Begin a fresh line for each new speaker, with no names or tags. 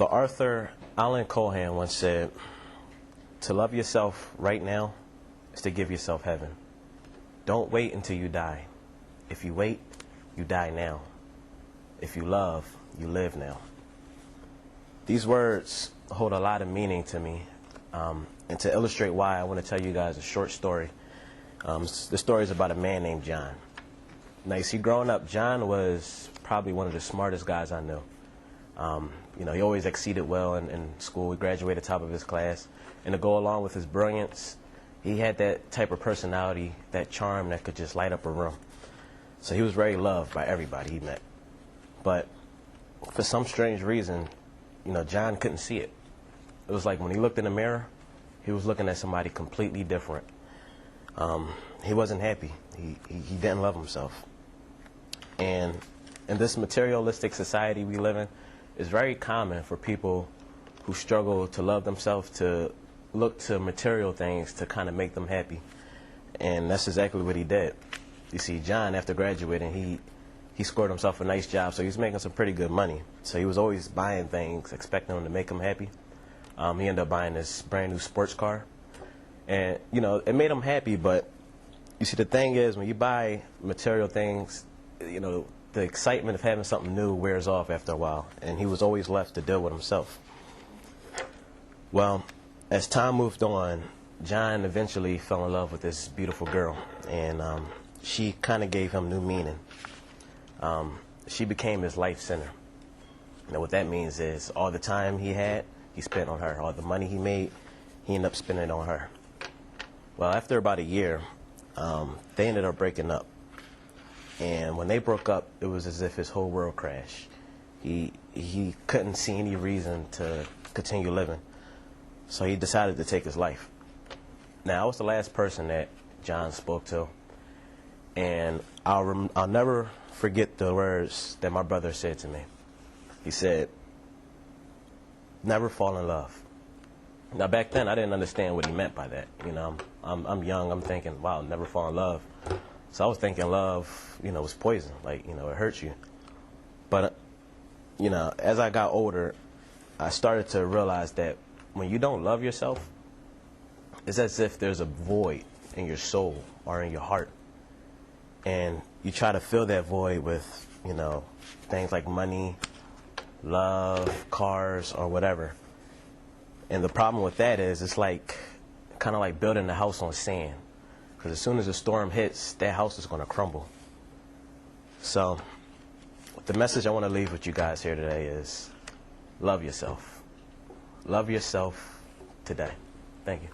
The author Alan Cohen once said, "To love yourself right now is to give yourself heaven. Don't wait until you die. If you wait, you die now. If you love, you live now." These words hold a lot of meaning to me. And to illustrate why, I want to tell you guys a short story. The story is about a man named John. Now, you see, growing up, John was probably one of the smartest guys I knew. He always exceeded well in school. He graduated top of his class. And to go along with his brilliance, he had that type of personality, that charm that could just light up a room. So he was very loved by everybody he met. But for some strange reason, John couldn't see it. It was like when he looked in the mirror, he was looking at somebody completely different. He wasn't happy. He didn't love himself. And in this materialistic society we live in, it's very common for people who struggle to love themselves to look to material things to kind of make them happy. And that's exactly what he did. You see, John, after graduating, he scored himself a nice job, so he was making some pretty good money. So he was always buying things, expecting them to make him happy. He ended up buying this brand new sports car. And, it made him happy, but you see, the thing is, when you buy material things, the excitement of having something new wears off after a while, and he was always left to deal with himself. Well, as time moved on, John eventually fell in love with this beautiful girl, and she kind of gave him new meaning. She became his life center. Now, what that means is all the time he had, he spent on her. All the money he made, he ended up spending it on her. Well, after about a year, they ended up breaking up. And when they broke up, it was as if his whole world crashed. He couldn't see any reason to continue living. So he decided to take his life. Now, I was the last person that John spoke to. And I'll never forget the words that my brother said to me. He said, "Never fall in love." Now, back then, I didn't understand what he meant by that. I'm young. I'm thinking, wow, never fall in love. So I was thinking love, was poison. Like, it hurts you. But, as I got older, I started to realize that when you don't love yourself, it's as if there's a void in your soul or in your heart. And you try to fill that void with, things like money, love, cars, or whatever. And the problem with that is it's kind of like building a house on sand. Because as soon as a storm hits, that house is going to crumble. So the message I want to leave with you guys here today is love yourself. Love yourself today. Thank you.